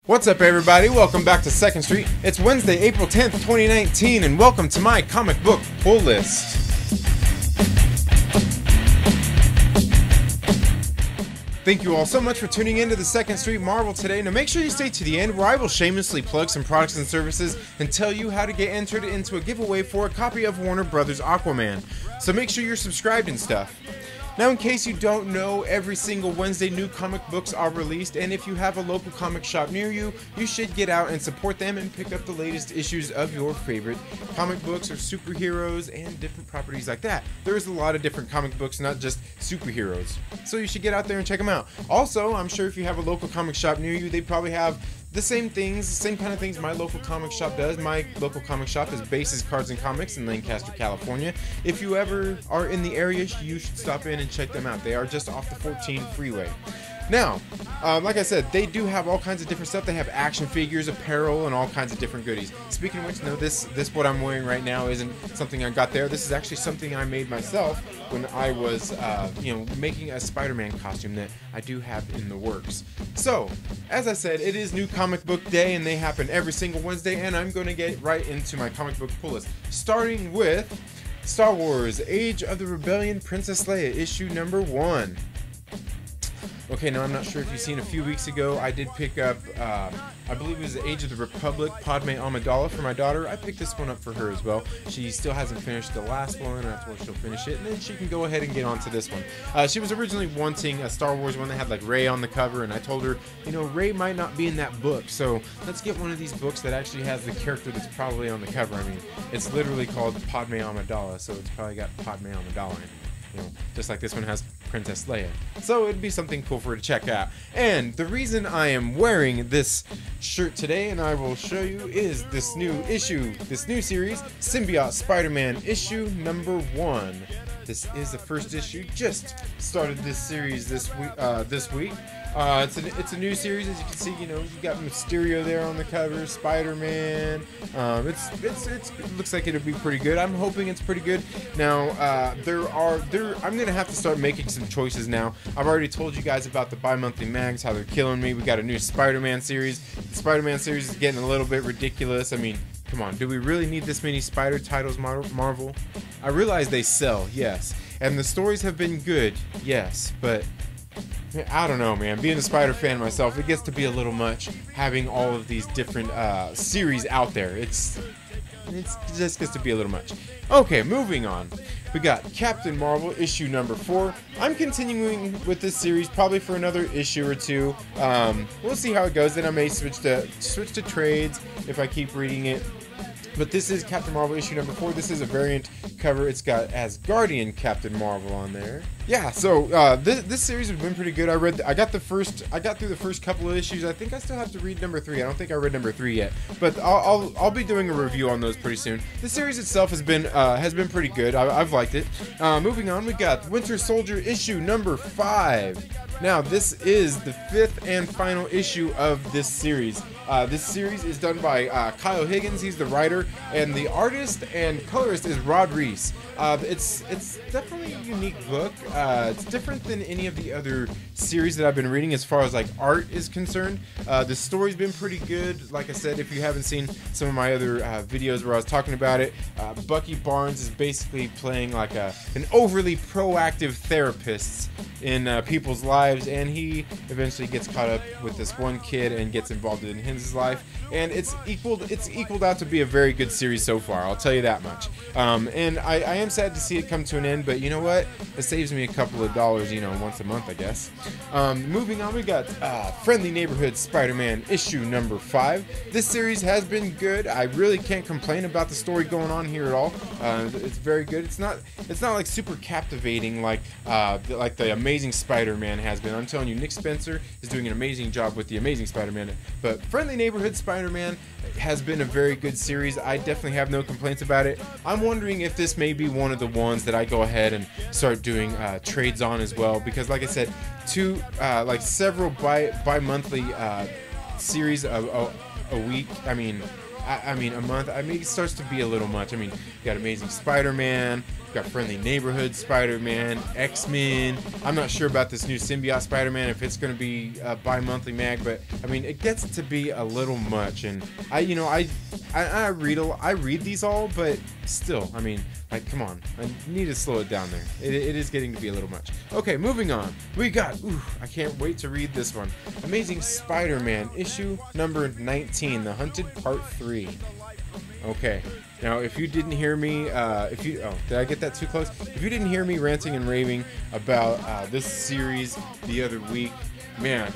What's up, everybody? Welcome back to 2nd Street. It's Wednesday, April 10th, 2019, and welcome to my comic book pull list. Thank you all so much for tuning in to the 2nd Street Marvel today. Now make sure you stay to the end, where I will shamelessly plug some products and services and tell you how to get entered into a giveaway for a copy of Warner Brothers Aquaman. So make sure you're subscribed and stuff. Now, in case you don't know, every single Wednesday new comic books are released, and if you have a local comic shop near you, you should get out and support them and pick up the latest issues of your favorite comic books or superheroes and different properties like that. There's a lot of different comic books, not just superheroes, so you should get out there and check them out. Also, I'm sure if you have a local comic shop near you, they probably have the same things, the same kind of things my local comic shop does. My local comic shop is Bases Cards and Comics in Lancaster, California. If you ever are in the area, you should stop in and check them out. They are just off the 14 freeway. Now, like I said, they do have all kinds of different stuff. They have action figures, apparel, and all kinds of different goodies. Speaking of which, no, this what I'm wearing right now isn't something I got there. This is actually something I made myself when I was, making a Spider-Man costume that I do have in the works. So, as I said, it is New Comic Book Day, and they happen every single Wednesday, and I'm going to get right into my comic book pull list, starting with Star Wars: Age of the Rebellion, Princess Leia, issue number 1. Okay, now I'm not sure if you've seen, a few weeks ago I did pick up, I believe it was the Age of the Republic, Padme Amidala, for my daughter. I picked this one up for her as well. She still hasn't finished the last one, and I told her she'll finish it, and then she can go ahead and get on to this one. She was originally wanting a Star Wars one that had like Rey on the cover, and I told her, you know, Rey might not be in that book, so let's get one of these books that actually has the character that's probably on the cover. I mean, it's literally called Padme Amidala, so it's probably got Padme Amidala in it. You know, just like this one has Princess Leia. So it'd be something cool for her to check out. And the reason I am wearing this shirt today, and I will show you, is this new issue, this new series, Symbiote Spider-Man issue number 1. This is the first issue. Just started this series this week. It's a new series, as you can see. You know, you got Mysterio there on the cover, Spider-Man. It looks like it'll be pretty good. I'm hoping it's pretty good. Now, I'm gonna have to start making some choices now. I've already told you guys about the bi-monthly mags, how they're killing me. We got a new Spider-Man series. The Spider-Man series is getting a little bit ridiculous. I mean, come on, do we really need this many Spider titles, Marvel? I realize they sell, yes, and the stories have been good, yes, but I don't know, man. Being a Spider fan myself, it gets to be a little much having all of these different series out there. It just gets to be a little much. Okay, moving on. We got Captain Marvel issue number 4. I'm continuing with this series probably for another issue or two. We'll see how it goes. Then I may switch to trades if I keep reading it. But this is Captain Marvel issue number 4. This is a variant cover. It's got Asgardian Captain Marvel on there. Yeah, so this series has been pretty good. I got through the first couple of issues. I think I still have to read number 3. I don't think I read number 3 yet, but I'll be doing a review on those pretty soon. The series itself has been pretty good. I've liked it. Moving on, we got Winter Soldier issue number 5. Now, this is the 5th and final issue of this series. This series is done by Kyle Higgins. He's the writer, and the artist and colorist is Rod Reese. It's definitely a unique book. It's different than any of the other series that I've been reading as far as like art is concerned. The story's been pretty good. Like I said, if you haven't seen some of my other videos where I was talking about it, Bucky Barnes is basically playing like an overly proactive therapist in people's lives, and he eventually gets caught up with this one kid and gets involved in his life, and it's equaled out to be a very good series so far, I'll tell you that much. And I am sad to see it come to an end, but you know what, it saves me a couple of dollars, you know, once a month, I guess. Moving on, we got Friendly Neighborhood Spider-Man issue number 5. This series has been good. I really can't complain about the story going on here at all. It's very good. It's not like super captivating like the Amazing Spider-Man has been. I'm telling you, Nick Spencer is doing an amazing job with the Amazing Spider-Man, but Friendly Neighborhood Spider-Man has been a very good series. I definitely have no complaints about it. I'm wondering if this may be one of the ones that I go ahead and start doing trades on as well, because like I said, like several bi-monthly series a week, I mean a month, it starts to be a little much. I mean, you got Amazing Spider-Man, got Friendly Neighborhood Spider-Man, X-Men. I'm not sure about this new Symbiote Spider-Man, if it's going to be a bi-monthly mag, but I mean, it gets to be a little much. And I read these all, but still, I mean, like, come on, I need to slow it down there. It is getting to be a little much. Okay, moving on. We got, I can't wait to read this one. Amazing Spider-Man, issue number 19, The Hunted Part 3. Okay, now if you didn't hear me, did I get that too close? If you didn't hear me ranting and raving about this series the other week, man,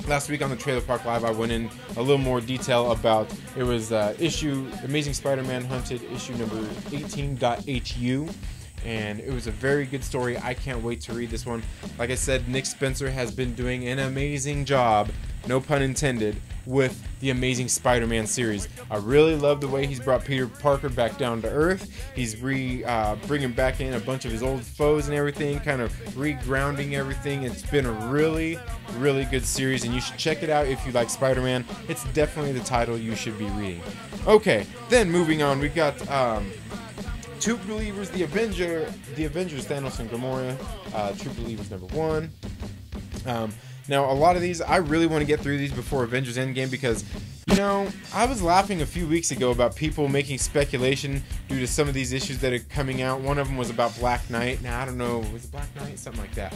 last week on the Trailer Park Live, I went in a little more detail about, it was Amazing Spider-Man Hunted, issue number 18.HU. And it was a very good story. I can't wait to read this one. Like I said, Nick Spencer has been doing an amazing job, no pun intended, with the Amazing Spider-Man series. I really love the way he's brought Peter Parker back down to earth. He's bringing back in a bunch of his old foes and everything, kind of re-grounding everything. It's been a really, really good series, and you should check it out if you like Spider-Man. It's definitely the title you should be reading. Okay, then moving on, we got True Believers, the Avengers, Thanos and Gamora, True Believers number 1. Now, a lot of these, I really want to get through these before Avengers Endgame because, you know, I was laughing a few weeks ago about people making speculation due to some of these issues that are coming out. One of them was about Black Knight. Now, I don't know, was it Black Knight? Something like that.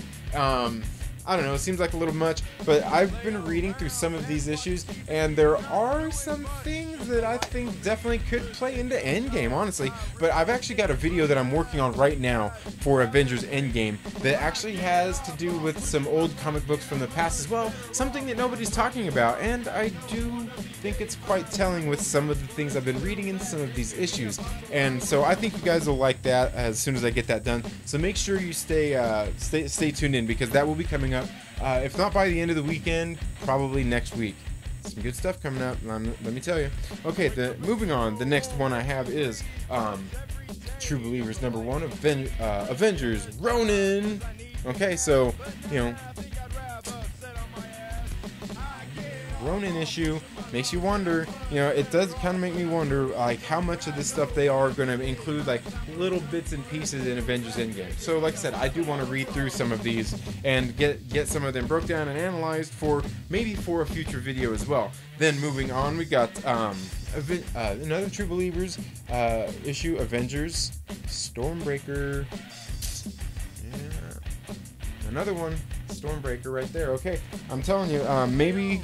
I don't know, it seems like a little much, but I've been reading through some of these issues, and there are some things that I think definitely could play into Endgame, honestly. But I've actually got a video that I'm working on right now for Avengers Endgame that actually has to do with some old comic books from the past as well, something that nobody's talking about, and I do think it's quite telling with some of the things I've been reading in some of these issues. And so I think you guys will like that as soon as I get that done. So make sure you stay tuned in, because that will be coming up, if not by the end of the weekend, probably next week. Some good stuff coming up, let me tell you. Okay, moving on, the next one I have is True Believers number 1, Avengers Ronin. Okay, so, you know, Ronin issue makes you wonder, you know, it does kind of make me wonder, like, how much of this stuff they are going to include, like, little bits and pieces in Avengers Endgame. So, like I said, I do want to read through some of these and get some of them broke down and analyzed for maybe for a future video as well. Then moving on, we got another True Believers issue, Avengers Stormbreaker. Yeah, another one. Stormbreaker right there. Okay, I'm telling you, maybe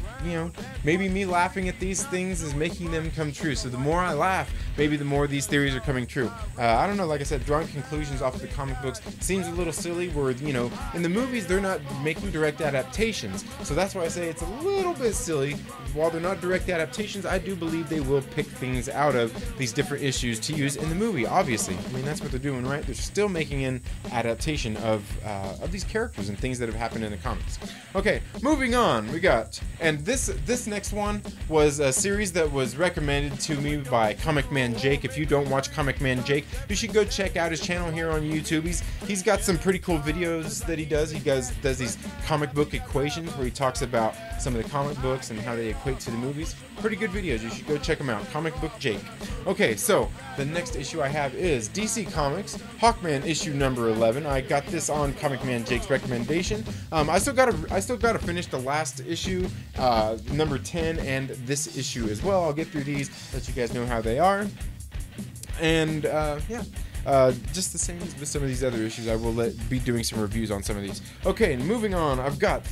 me laughing at these things is making them come true. So the more I laugh, maybe the more these theories are coming true. I don't know, like I said, drawing conclusions off of the comic books seems a little silly, where, you know, in the movies they're not making direct adaptations, so that's why I say it's a little bit silly. While they're not direct adaptations, I do believe they will pick things out of these different issues to use in the movie, obviously. I mean, that's what they're doing, right? They're still making an adaptation of these characters and things that have happened in the comics. Okay, moving on, we got, and this next one was a series that was recommended to me by Comic Man Jake. If you don't watch Comic Man Jake, you should go check out his channel here on YouTube. He's got some pretty cool videos that he does. He does these comic book equations where he talks about some of the comic books and how they equate to the movies. Pretty good videos. You should go check them out. Comic Book Jake. Okay, so the next issue I have is DC Comics Hawkman issue number 11. I got this on Comic Man Jake's recommendation. I still gotta finish the last issue, number 10, and this issue as well. I'll get through these, let you guys know how they are. And yeah. Just the same as with some of these other issues, I will be doing some reviews on some of these. Okay, and moving on, I've got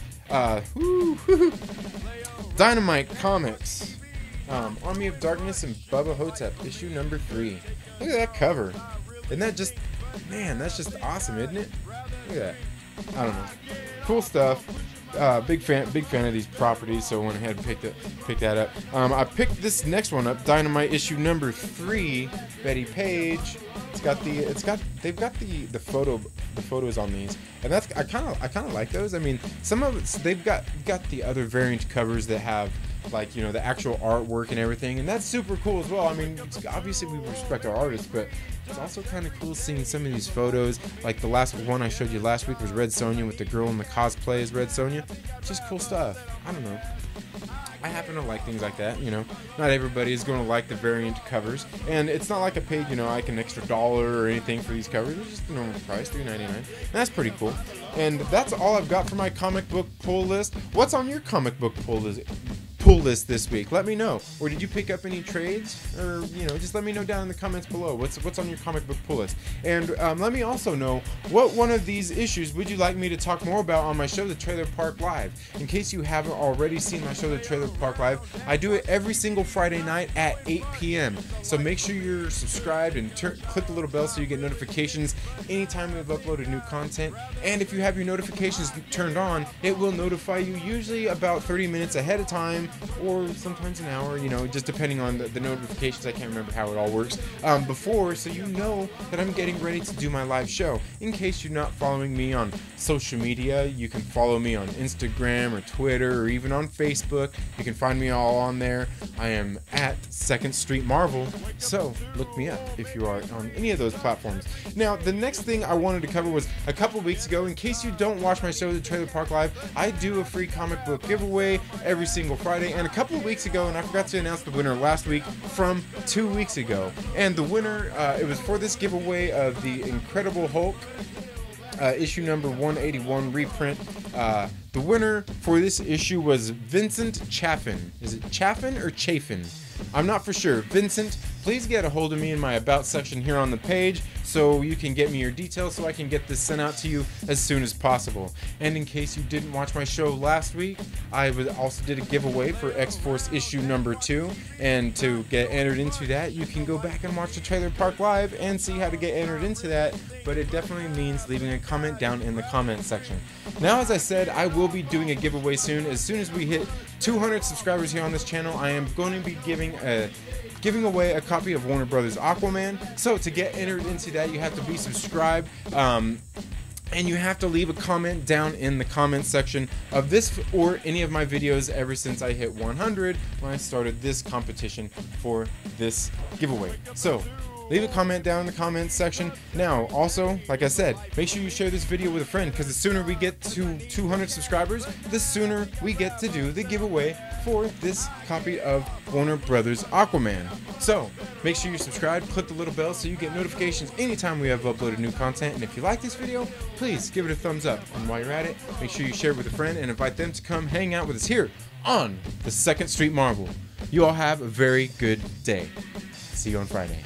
Dynamite Comics, Army of Darkness and Bubba Hotep, issue number 3. Look at that cover. Isn't that just, man, that's just awesome, isn't it? Look at that. I don't know. Cool stuff. Big fan of these properties, so I went ahead and picked that up. I picked this next one up, Dynamite issue number 3, Betty Page. They've got the photos on these, and that's I kind of like those. I mean, some of it's, they've got the other variant covers that have, like, you know, the actual artwork and everything, and that's super cool as well. I mean, obviously we respect our artists, but it's also kind of cool seeing some of these photos. Like the last one I showed you last week was Red Sonja with the girl in the cosplay as Red Sonja. Just cool stuff. I don't know. I happen to like things like that, you know. Not everybody is going to like the variant covers, and it's not like I paid, you know, like an extra $1 or anything for these covers. It's just the normal price, $3.99. And that's pretty cool. And that's all I've got for my comic book pull list. What's on your comic book pull list this week? Let me know. Or did you pick up any trades? Or, you know, just let me know down in the comments below. What's on your comic book pull list? And let me also know what one of these issues would you like me to talk more about on my show, The Trailer Park Live. In case you haven't already seen my show, The Trailer Park Live, I do it every single Friday night at 8 p.m. So make sure you're subscribed and click the little bell so you get notifications anytime we've uploaded new content. And if you have your notifications turned on, it will notify you usually about 30 minutes ahead of time, or sometimes an hour, you know, just depending on the notifications. I can't remember how it all works before, so you know that I'm getting ready to do my live show. In case you're not following me on social media, you can follow me on Instagram or Twitter or even on Facebook. You can find me all on there. I am at 2nd Street Marvel, so look me up if you are on any of those platforms. Now, the next thing I wanted to cover was a couple weeks ago. In case you don't watch my show, The Trailer Park Live, I do a free comic book giveaway every single Friday. And a couple of weeks ago, and I forgot to announce the winner last week from 2 weeks ago. And the winner, it was for this giveaway of the Incredible Hulk issue number 181 reprint. The winner for this issue was Vincent Chaffin. Is it Chaffin or Chafin? I'm not for sure. Vincent, please get a hold of me in my About section here on the page so you can get me your details so I can get this sent out to you as soon as possible. And in case you didn't watch my show last week, I also did a giveaway for X-Force issue number 2. And to get entered into that, you can go back and watch the Trailer Park Live and see how to get entered into that. But it definitely means leaving a comment down in the comment section. Now, as I said, I will be doing a giveaway soon. As soon as we hit 200 subscribers here on this channel, I am going to be giving away a copy of Warner Brothers Aquaman. So to get entered into that, you have to be subscribed, and you have to leave a comment down in the comment section of this or any of my videos ever since I hit 100 when I started this competition for this giveaway. So leave a comment down in the comments section. Now, also, like I said, make sure you share this video with a friend, because the sooner we get to 200 subscribers, the sooner we get to do the giveaway for this copy of Warner Brothers Aquaman. So, make sure you subscribe, click the little bell so you get notifications anytime we have uploaded new content. And if you like this video, please give it a thumbs up. And while you're at it, make sure you share it with a friend and invite them to come hang out with us here on the 2nd Street Marvel. You all have a very good day. See you on Friday.